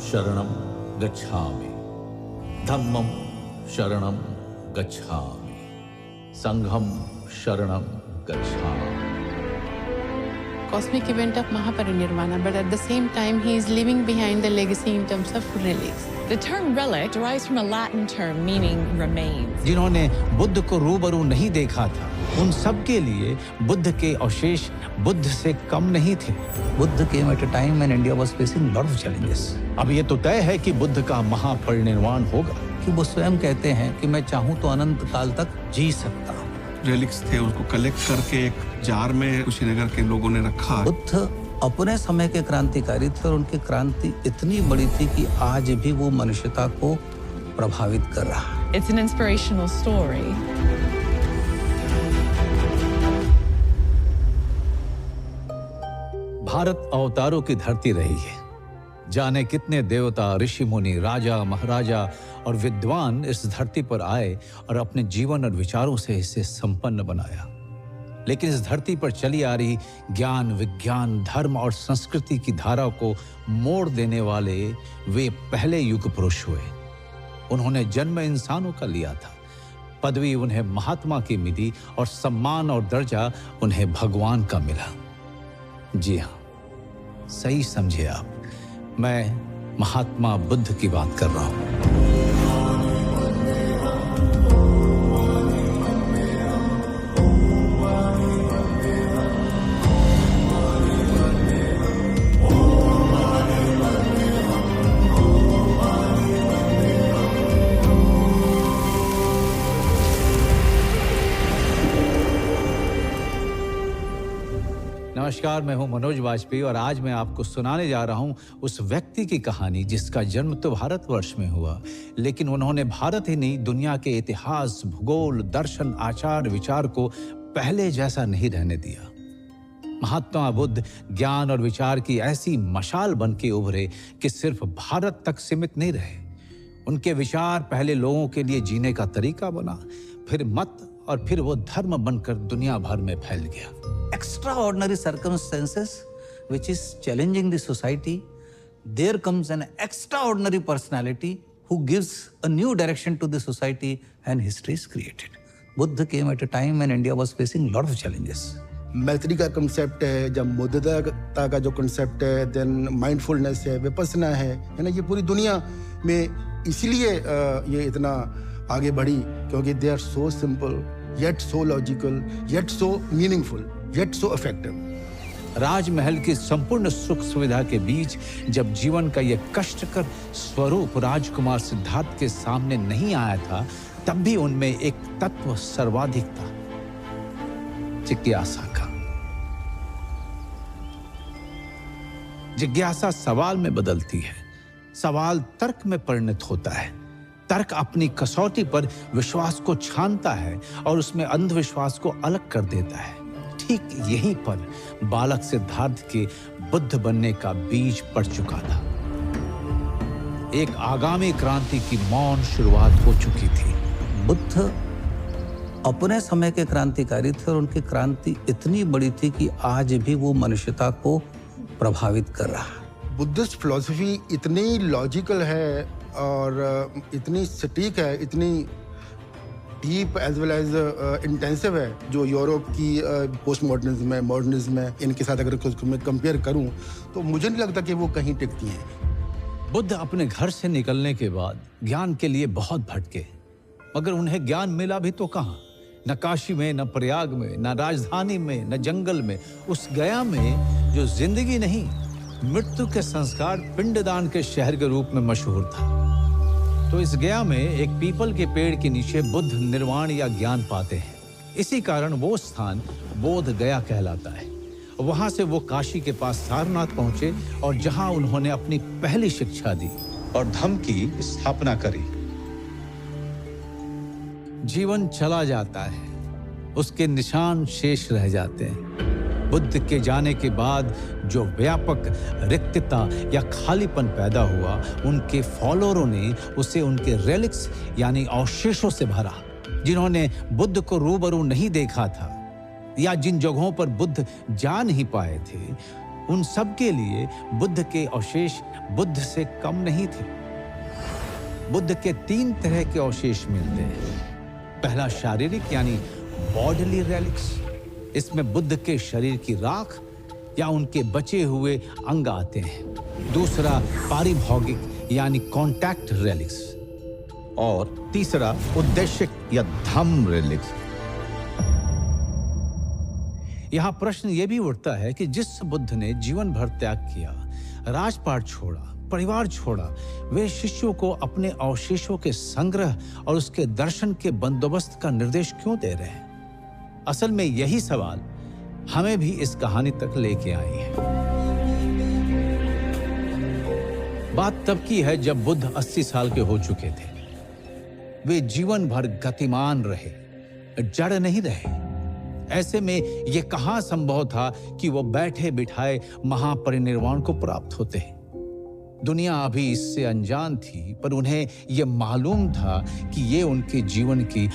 शरणं गच्छामि, धम्मं शरणं गच्छामि, संघं शरणं गच्छामि. Cosmic event of Mahaparinirvana, but at the same time he is leaving behind the legacy in terms of relics. The term relic derives from a Latin term meaning remains. जिन्होंने बुद्ध को रूबरू नहीं देखा था, उन सब के लिए बुद्ध के अवशेष बुद्ध से कम नहीं थे. Buddha came at a time when India was facing lot of challenges. अब ये तो तय है कि बुद्ध का महापरिनिर्वाण होगा. कि वो स्वयं कहते हैं कि मैं चाहूं तो अनंत काल तक जी सकता हूं. रेलिक्स थे, उसको कलेक्ट करके एक जार में कुशीनगर के लोगों ने रखा. बुद्ध अपने समय के क्रांतिकारी थे और उनकी क्रांति इतनी बड़ी थी कि आज भी वो मनुष्यता को प्रभावित कर रहा है. It's an inspirational story. Bharat अवतारों की धरती रही है. जाने कितने देवता, ऋषि मुनि, राजा, महाराजा और विद्वान इस धरती पर आए और अपने जीवन और विचारों से इसे संपन्न बनाया. लेकिन इस धरती पर चली आ रही ज्ञान, विज्ञान, धर्म और संस्कृति की धारा को मोड़ देने वाले वे पहले युग पुरुष हुए. उन्होंने जन्म इंसानों का लिया था, पदवी उन्हें महात्मा की मिली और सम्मान और दर्जा उन्हें भगवान का मिला. जी हाँ, सही समझे आप, मैं महात्मा बुद्ध की बात कर रहा हूं. नमस्कार, मैं हूं मनोज वाजपेयी और आज मैं आपको सुनाने जा रहा हूं उस व्यक्ति की कहानी जिसका जन्म तो भारतवर्ष में हुआ, लेकिन उन्होंने भारत ही नहीं, दुनिया के इतिहास, भूगोल, दर्शन, आचार, विचार को पहले जैसा नहीं रहने दिया. महात्मा बुद्ध ज्ञान और विचार की ऐसी मशाल बन के उभरे कि सिर्फ भारत तक सीमित नहीं रहे. उनके विचार पहले लोगों के लिए जीने का तरीका बना, फिर मत और फिर वो धर्म बनकर दुनिया भर में फैल गया. Extraordinary circumstances which is challenging the society, there comes an extraordinary personality who gives a new direction to the society and history is created. Buddha came at a time when India was facing lot of challenges. मैत्री का concept है, जब मुद्दता का जो concept है, then mindfulness है, विपස්සना है ना, ये पूरी दुनिया में इसलिए ये इतना आगे बढ़ी क्योंकि they are so simple yet so logical yet so meaningful yet so effective. राजमहल की संपूर्ण सुख सुविधा के बीच जब जीवन का यह कष्टकर स्वरूप राजकुमार सिद्धार्थ के सामने नहीं आया था, तब भी उनमें एक तत्व सर्वाधिक था, जिज्ञासा का. जिज्ञासा सवाल में बदलती है, सवाल तर्क में परिणत होता है, तर्क अपनी कसौटी पर विश्वास को छानता है और उसमें अंधविश्वास को अलग कर देता है. ठीक यहीं पर बालक सिद्धार्थ के बुद्ध बनने का बीज पड़ चुका था. एक आगामी क्रांति की मौन शुरुआत हो चुकी थी. बुद्ध अपने समय के क्रांतिकारी थे और उनकी क्रांति इतनी बड़ी थी कि आज भी वो मनुष्यता को प्रभावित कर रहा है. बुद्धिस्ट फिलॉसफी इतनी लॉजिकल है और इतनी सटीक है, इतनी deep as well as intensive है, जो यूरोप की पोस्ट मॉडर्निज्म है, मॉडर्निज्म है, इनके साथ अगर उसको मैं कंपेयर करूं तो मुझे नहीं लगता कि वो कहीं टिकती हैं. बुद्ध अपने घर से निकलने के बाद ज्ञान के लिए बहुत भटके, मगर उन्हें ज्ञान मिला भी तो कहाँ? न काशी में, न प्रयाग में, न राजधानी में, न जंगल में. उस गया में जो जिंदगी नहीं, मृत्यु के संस्कार, पिंडदान के शहर के रूप में मशहूर था. तो इस गया में एक पीपल के पेड़ के नीचे बुद्ध निर्वाण या ज्ञान पाते हैं. इसी कारण वो स्थान बोध गया कहलाता है. वहां से वो काशी के पास सारनाथ पहुंचे और जहां उन्होंने अपनी पहली शिक्षा दी और धम्म की स्थापना करी. जीवन चला जाता है, उसके निशान शेष रह जाते हैं. बुद्ध के जाने के बाद जो व्यापक रिक्तता या खालीपन पैदा हुआ, उनके फॉलोअरों ने उसे उनके रेलिक्स यानी अवशेषों से भरा. जिन्होंने बुद्ध को रूबरू नहीं देखा था या जिन जगहों पर बुद्ध जा नहीं पाए थे, उन सब के लिए बुद्ध के अवशेष बुद्ध से कम नहीं थे। बुद्ध के 3 तरह के अवशेष मिलते हैं। पहला शारीरिक यानी बॉडीली रेलिक्स, इसमें बुद्ध के शरीर की राख या उनके बचे हुए अंग आते हैं। दूसरा पारिभौगिक यानी कॉन्टैक्ट रेलिक्स, और तीसरा उद्देश्य या धम्म रेलिक्स। यहां प्रश्न यह भी उठता है कि जिस बुद्ध ने जीवन भर त्याग किया, राजपाट छोड़ा, परिवार छोड़ा, वे शिष्यों को अपने अवशेषों के संग्रह और उसके दर्शन के बंदोबस्त का निर्देश क्यों दे रहे हैं? असल में यही सवाल हमें भी इस कहानी तक लेके आई है। बात तब की है जब बुद्ध 80 साल के हो चुके थे। वे जीवन भर गतिमान रहे, जड़ नहीं रहे। ऐसे में यह कहां संभव था कि वो बैठे बिठाए महापरिनिर्वाण को प्राप्त होते। दुनिया अभी इससे अनजान थी, पर उन्हें यह मालूम था कि ये उनके जीवन की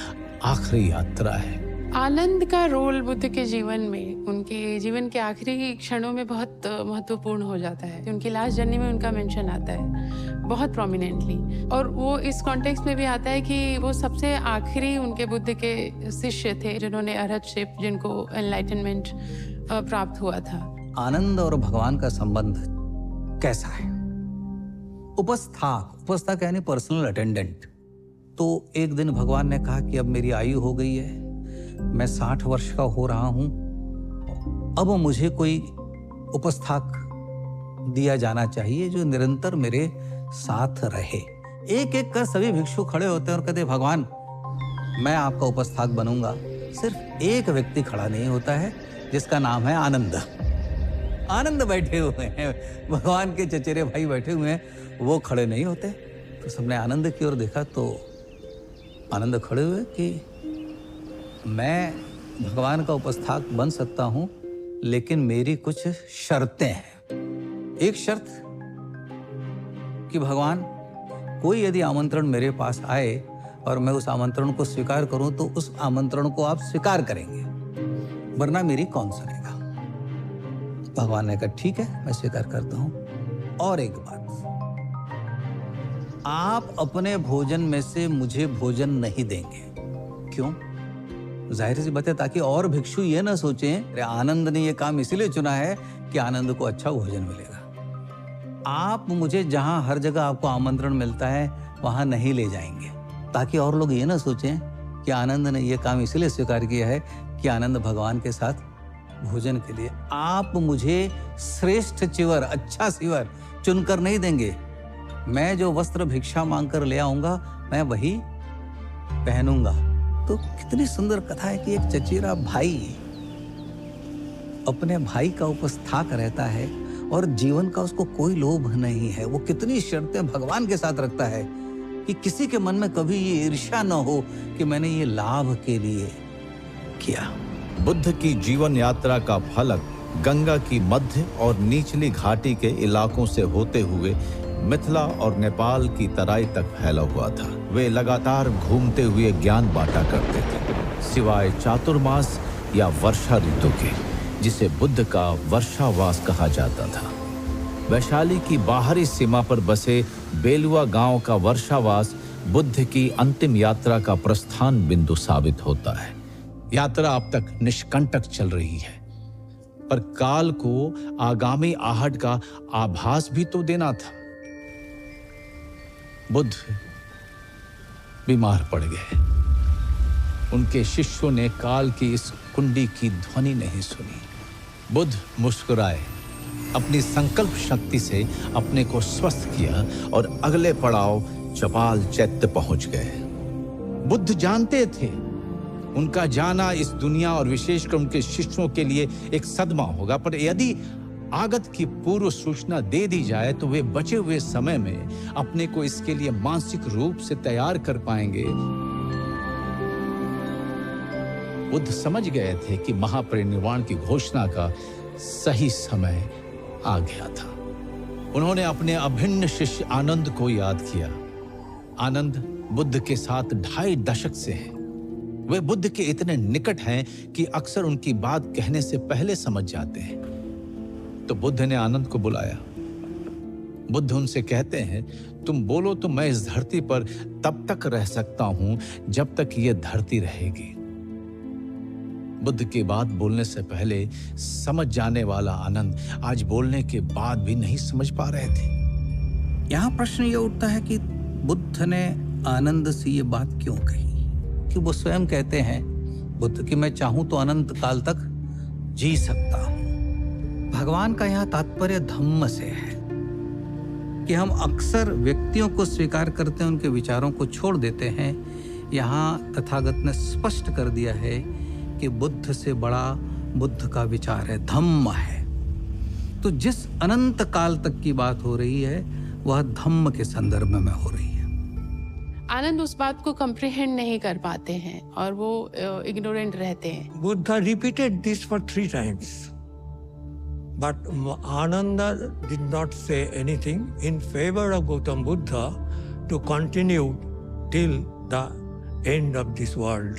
आखिरी यात्रा है। आनंद का रोल बुद्ध के जीवन में, उनके जीवन के आखिरी क्षणों में बहुत महत्वपूर्ण हो जाता है। उनकी लास्ट जर्नी में उनका मेंशन आता है बहुत प्रोमिनेंटली, और वो इस कॉन्टेक्स्ट में भी आता है कि वो सबसे आखिरी उनके बुद्ध के शिष्य थे जिन्होंने अरहतशिप, जिनको एनलाइटनमेंट प्राप्त हुआ था। आनंद और भगवान का संबंध कैसा है? उपस्थाक यानी पर्सनल अटेंडेंट। तो एक दिन भगवान ने कहा कि अब मेरी आयु हो गई है, मैं 60 वर्ष का हो रहा हूं, अब मुझे कोई उपस्थाक दिया जाना चाहिए जो निरंतर मेरे साथ रहे। एक एक कर सभी भिक्षु खड़े होते हैं और कहते, भगवान मैं आपका उपस्थाक बनूंगा। सिर्फ एक व्यक्ति खड़ा नहीं होता है जिसका नाम है आनंद। आनंद बैठे हुए हैं, भगवान के चचेरे भाई बैठे हुए हैं, वो खड़े नहीं होते। तो सबने आनंद की ओर देखा तो आनंद खड़े हुए कि मैं भगवान का उपस्थाक बन सकता हूं, लेकिन मेरी कुछ शर्तें हैं। एक शर्त कि भगवान, कोई यदि आमंत्रण मेरे पास आए और मैं उस आमंत्रण को स्वीकार करूं तो उस आमंत्रण को आप स्वीकार करेंगे, वरना मेरी कौन सुनेगा। भगवान ने कहा ठीक है, मैं स्वीकार करता हूं। और एक बात, आप अपने भोजन में से मुझे भोजन नहीं देंगे। क्यों? जाहिर सी बात है, ताकि और भिक्षु ये ना सोचें अरे आनंद ने ये काम इसीलिए चुना है कि आनंद को अच्छा भोजन मिलेगा। आप मुझे जहां हर जगह आपको आमंत्रण मिलता है वहां नहीं ले जाएंगे, ताकि और लोग ये ना सोचें कि आनंद ने ये काम इसीलिए स्वीकार किया है कि आनंद भगवान के साथ भोजन के लिए। आप मुझे श्रेष्ठ चिवर, अच्छा सिवर चुनकर नहीं देंगे। मैं जो वस्त्र भिक्षा मांगकर ले आऊंगा मैं वही पहनूंगा। तो कितनी सुंदर कथा है कि एक चचेरा भाई अपने भाई का उपस्थाक रहता है और जीवन का उसको कोई लोभ नहीं है। वो कितनी शर्तें भगवान के साथ रखता है कि किसी के मन में कभी ये ईर्ष्या न हो कि मैंने ये लाभ के लिए किया। बुद्ध की जीवन यात्रा का फलक गंगा की मध्य और निचली घाटी के इलाकों से होते हुए मिथिला और नेपाल की तराई तक फैला हुआ था। वे लगातार घूमते हुए ज्ञान बांटा करते थे, सिवाय चातुर्मास या वर्षा ऋतु के, जिसे बुद्ध का वर्षावास कहा जाता था। वैशाली की बाहरी सीमा पर बसे बेलुआ गांव का वर्षावास बुद्ध की अंतिम यात्रा का प्रस्थान बिंदु साबित होता है। यात्रा अब तक निष्कंटक चल रही है, पर काल को आगामी आहट का आभास भी तो देना था। बुद्ध बीमार पड़ गए। उनके शिष्यों ने काल की इस कुंडी की ध्वनि नहीं सुनी। बुद्ध मुस्कुराए, अपनी संकल्प शक्ति से अपने को स्वस्थ किया और अगले पड़ाव चपाल चैत्य पहुंच गए। बुद्ध जानते थे उनका जाना इस दुनिया और विशेषकर उनके शिष्यों के लिए एक सदमा होगा, पर यदि आगत की पूर्व सूचना दे दी जाए तो वे बचे हुए समय में अपने को इसके लिए मानसिक रूप से तैयार कर पाएंगे। बुद्ध समझ गए थे कि महापरिनिर्वाण की घोषणा का सही समय आ गया था। उन्होंने अपने अभिन्न शिष्य आनंद को याद किया। आनंद बुद्ध के साथ 2.5 दशक से हैं। वे बुद्ध के इतने निकट हैं कि अक्सर उनकी बात कहने से पहले समझ जाते हैं। तो बुद्ध ने आनंद को बुलाया। बुद्ध उनसे कहते हैं, तुम बोलो तो मैं इस धरती पर तब तक रह सकता हूं जब तक ये धरती रहेगी। बुद्ध की बात बोलने से पहले समझ जाने वाला आनंद आज बोलने के बाद भी नहीं समझ पा रहे थे। यहाँ प्रश्न ये उठता है कि बुद्ध ने आनंद से ये बात क्यों कही? कि वो स्वयं कहते हैं बुद्ध कि मैं चाहूं तो अनंत काल तक जी सकता हूं। भगवान का यहाँ तात्पर्य धम्म से है कि हम अक्सर व्यक्तियों को स्वीकार करते हैं, उनके विचारों को छोड़ देते हैं। यहाँ तथागत ने स्पष्ट कर दिया है कि बुद्ध से बड़ा बुद्ध का विचार है, धम्म है। तो जिस अनंत काल तक की बात हो रही है वह धम्म के संदर्भ में हो रही है। आनंद उस बात को कंप्रीहेंड नहीं कर पाते हैं और वो इग्नोरेंट रहते हैं। Buddha repeated this for 3 times. But Ananda did not say anything in favor of Gautam Buddha to continue till the end of this world.